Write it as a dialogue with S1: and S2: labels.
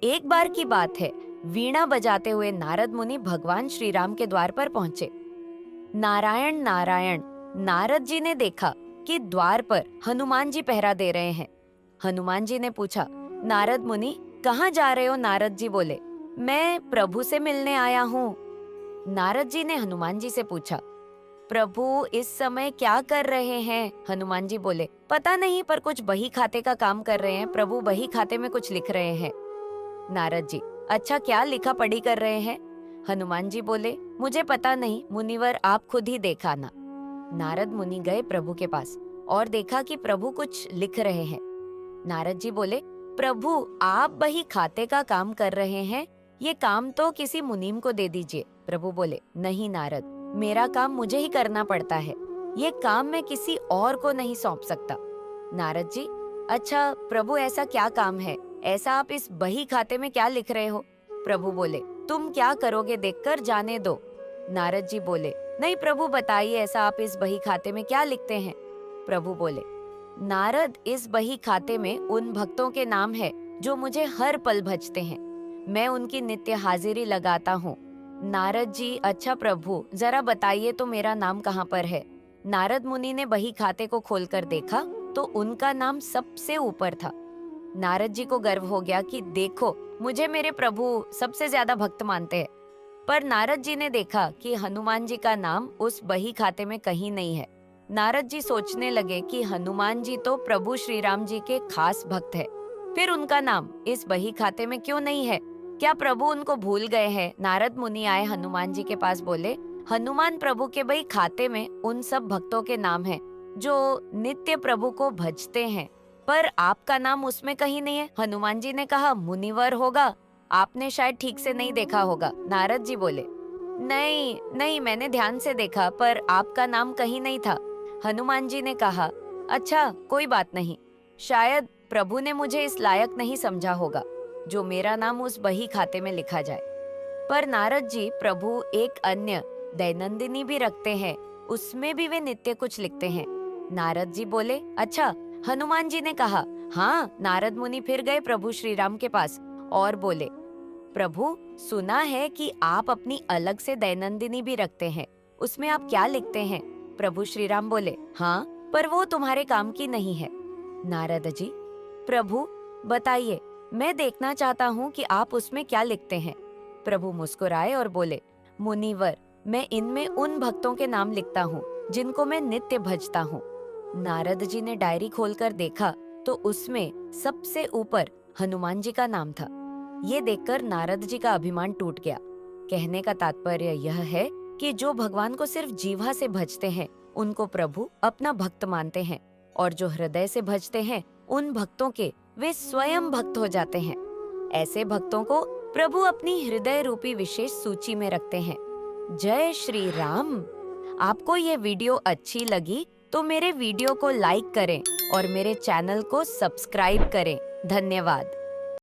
S1: एक बार की बात है, वीणा बजाते हुए नारद मुनि भगवान श्री राम के द्वार पर पहुंचे। नारायण नारायण। नारद जी ने देखा कि द्वार पर हनुमान जी पहरा दे रहे हैं। हनुमान जी ने पूछा, नारद मुनि कहाँ जा रहे हो? नारद जी बोले, मैं प्रभु से मिलने आया हूँ। नारद जी ने हनुमान जी से पूछा, प्रभु इस समय क्या कर रहे हैं? हनुमान जी बोले, पता नहीं, पर कुछ बही खाते का काम कर रहे हैं। प्रभु बही खाते में कुछ लिख रहे हैं। नारद जी, अच्छा, क्या लिखा पढ़ी कर रहे हैं? हनुमान जी बोले, मुझे पता नहीं मुनिवर, आप खुद ही देखा ना। नारद मुनि गए प्रभु के पास और देखा कि प्रभु कुछ लिख रहे हैं। नारद जी बोले, प्रभु आप बही खाते का काम कर रहे हैं, ये काम तो किसी मुनीम को दे दीजिए। प्रभु बोले, नहीं नारद, मेरा काम मुझे ही करना पड़ता है, ये काम मैं किसी और को नहीं सौंप सकता। नारद जी, अच्छा प्रभु, ऐसा क्या काम है? ऐसा आप इस बही खाते में क्या लिख रहे हो? प्रभु बोले, तुम क्या करोगे देखकर जाने दो। नारद जी बोले, नहीं प्रभु, बताइए ऐसा आप इस बही खाते में क्या लिखते हैं? प्रभु बोले, नारद, इस बही खाते में उन भक्तों के नाम है जो मुझे हर पल भजते हैं। मैं उनकी नित्य हाजिरी लगाता हूँ। नारद जी, अच्छा प्रभु, जरा बताइए तो मेरा नाम कहाँ पर है? नारद मुनि ने बही खाते को खोलकर देखा तो उनका नाम सबसे ऊपर था। नारद जी को गर्व हो गया कि देखो, मुझे मेरे प्रभु सबसे ज्यादा भक्त मानते हैं। पर नारद जी ने देखा कि हनुमान जी का नाम उस बही खाते में कहीं नहीं है। नारद जी सोचने लगे कि हनुमान जी तो प्रभु श्री राम जी के खास भक्त है, फिर उनका नाम इस बही खाते में क्यों नहीं है? क्या प्रभु उनको भूल गए हैं? नारद मुनि आए हनुमान जी के पास, बोले, हनुमान, प्रभु के बही खाते में उन सब भक्तों के नाम हैं जो नित्य प्रभु को भजते हैं, पर आपका नाम उसमें कहीं नहीं है। हनुमान जी ने कहा, मुनिवर होगा, आपने शायद ठीक से नहीं देखा होगा। नारद जी बोले, नहीं नहीं, मैंने ध्यान से देखा, पर आपका नाम कहीं नहीं था। हनुमान जी ने कहा, अच्छा कोई बात नहीं, शायद प्रभु ने मुझे इस लायक नहीं समझा होगा जो मेरा नाम उस बही खाते में लिखा जाए। पर नारद जी, प्रभु एक अन्य दैनंदिनी भी रखते हैं, उसमें भी वे नित्य कुछ लिखते हैं। नारद जी बोले, अच्छा। हनुमान जी ने कहा, हाँ। नारद मुनि फिर गए प्रभु श्री राम के पास और बोले, प्रभु, सुना है कि आप अपनी अलग से दैनंदिनी भी रखते हैं, उसमें आप क्या लिखते हैं? प्रभु श्री राम बोले, हाँ, पर वो तुम्हारे काम की नहीं है। नारद जी, प्रभु बताइए, मैं देखना चाहता हूँ कि आप उसमें क्या लिखते हैं। प्रभु मुस्कुराए और बोले, मुनिवर, मैं इनमें उन भक्तों के नाम लिखता हूँ जिनको मैं नित्य भजता हूँ। नारद जी ने डायरी खोलकर देखा तो उसमें सबसे ऊपर हनुमान जी का नाम था। ये देखकर नारद जी का अभिमान टूट गया। कहने का तात्पर्य यह है कि जो भगवान को सिर्फ जीवा से भजते हैं, उनको प्रभु अपना भक्त मानते हैं, और जो हृदय से भजते हैं, उन भक्तों के वे स्वयं भक्त हो जाते हैं। ऐसे भक्तों को प्रभु अपनी हृदय रूपी विशेष सूची में रखते हैं। जय श्री राम। आपको ये वीडियो अच्छी लगी तो मेरे वीडियो को लाइक करें और मेरे चैनल को सब्सक्राइब करें। धन्यवाद।